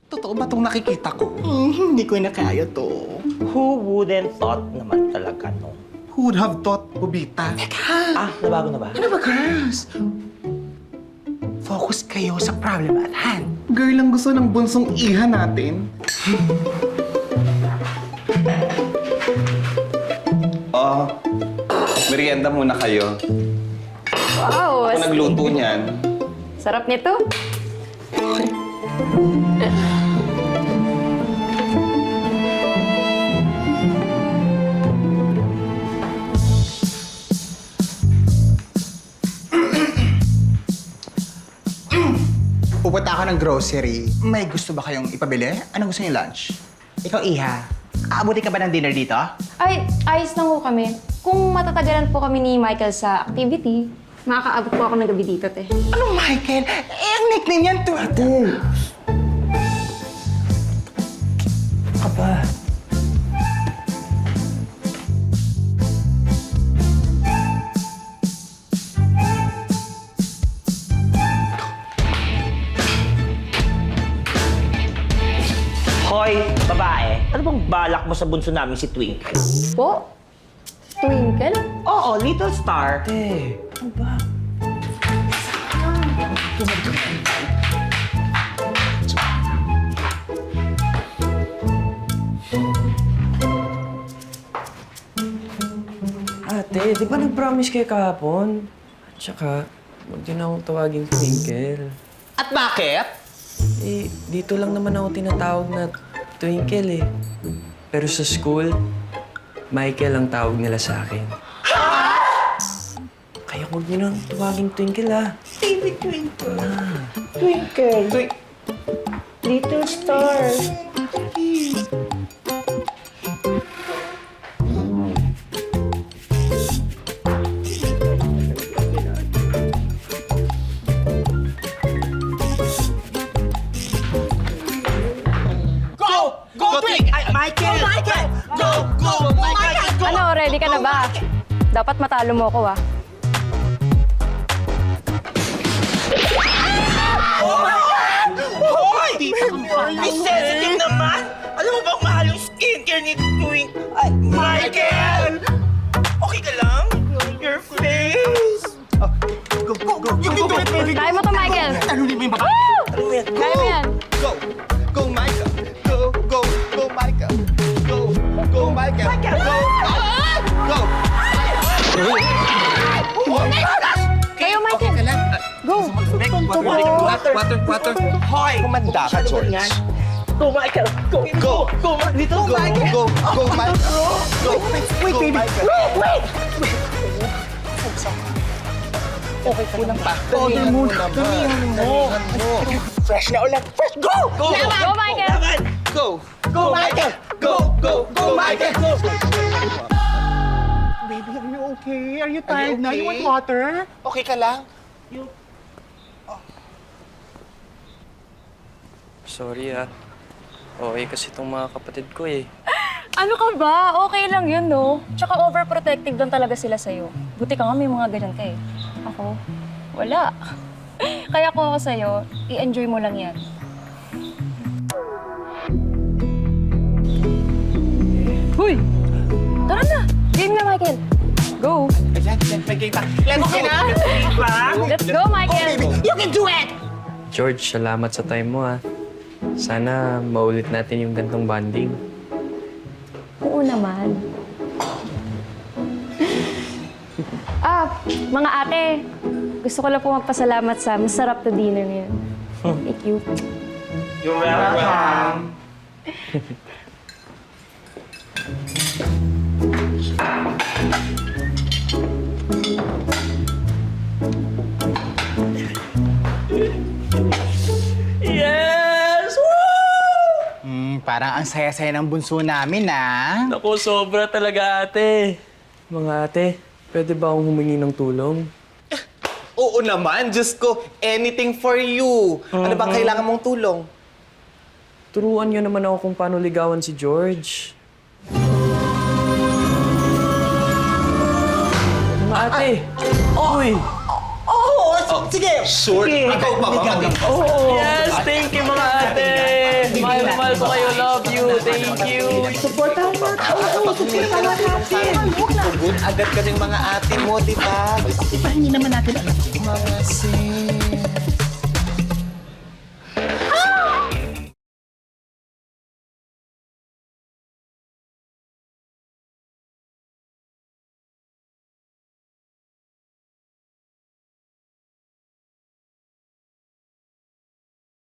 Totoo ba itong nakikita ko? Hindi ko na kaya to. Who wouldn't thought naman talaga, no? Who would have thought, Bubita? Teka! Nabago na ba? Ano ba, girls? Focus kayo sa problem at hand. Girl ang gusto ng bunsong iha natin. Oh, merienda muna kayo. Wow! Ako nagluto niyan. Sarap nito. Pupunta ako ng grocery. May gusto ba kayong ipabili? Anong gusto niyo lunch? Ikaw, Iha. Aabuti ka ba ng dinner dito? Ay, ayos lang po kami. Kung matatagalan po kami ni Michael sa activity, makakaabot po ako ng gabi dito, te. Anong Michael? Ang nickname yan to. Aba. Hoy, babae. Ano bang balak mo sa bunso namin si Twinkle? Po? Twinkle? Oo, Little Star. Ano ba? Ate, di ba nag-promise kayo kahapon? At saka, huwag din akong tawaging Twinkle. At bakit? Eh, dito lang naman ako tinatawag na Twinkle eh. Pero sa school, Michael ang tawag nila sa akin. Kaya huwag niyo nang tawaging Twinkle ah. Baby Twinkle. Twinkle. Little Star. Go, Twink! Michael! Michael! Go! Go! Michael! Go! Ano, ready ka na ba? Dapat matalo mo ko, ah. Hoy! May sensitive naman! Alam mo bang mahal yung skincare ni Twink? Ay, Michael! Okay ka lang? Your face! Go! You can do it, baby! Kaya mo to, Michael! Ano mo yung baba? Ano mo yan? Kaya mo yan! Go! Go, Michael! Go, Michael! Go, Michael! Go! Go! Kayo, Michael! Okay ka lang? Go! Water. Hoy! Kumanda ka, Masyado George. ganyan. Go, Michael! Go! Go! Go! Little Go, Michael! go, Michael! Go! Wait, baby! Wait! Order mo naman. Fresh na ulit! Fresh! Go! Go! Go, Michael! Laban! Go! Go, Michael! Go! Go, Michael! Go! Baby, are you okay? Are you tired na? You want water? Okay ka lang? Sorry ah. Okay kasi itong mga kapatid ko eh. Ano ka ba? Okay lang yun, no? Tsaka overprotective lang talaga sila sa'yo. Buti ka nga may mga ganyan ka eh. Ako, wala. Kaya kung ako sa'yo, i-enjoy mo lang yan. Huy! Tara na! Game na, Michael! Go! Ayan, may kita. Let's go na! Let's go, Michael! You can do it! George, salamat sa time mo ah. Sana maulit natin yung gantong bonding. Oo naman. Mga ate, gusto ko lang po magpasalamat sa masarap na dinner ngayon. Thank you. You're welcome. Yes! Woo! Parang ang saya-saya ng bunso namin, ah. Naku, sobra talaga ate. Mga ate, pwede ba akong humingi ng tulong? Oo naman, Diyos ko. Anything for you. Ano bang kailangan mong tulong? Turuan niyo naman ako kung paano ligawan si George. Mga ate! Uy! Sige! Sure? Ikaw pa ba? Yes, thank you mga ate. Mahal na mahal ko kayo. Love you. Thank you. Supportahan natin. Oo, supportahan natin. Tugon agad ka ng mga ate mo, di ba? Hindi naman natin alam. Mga sis.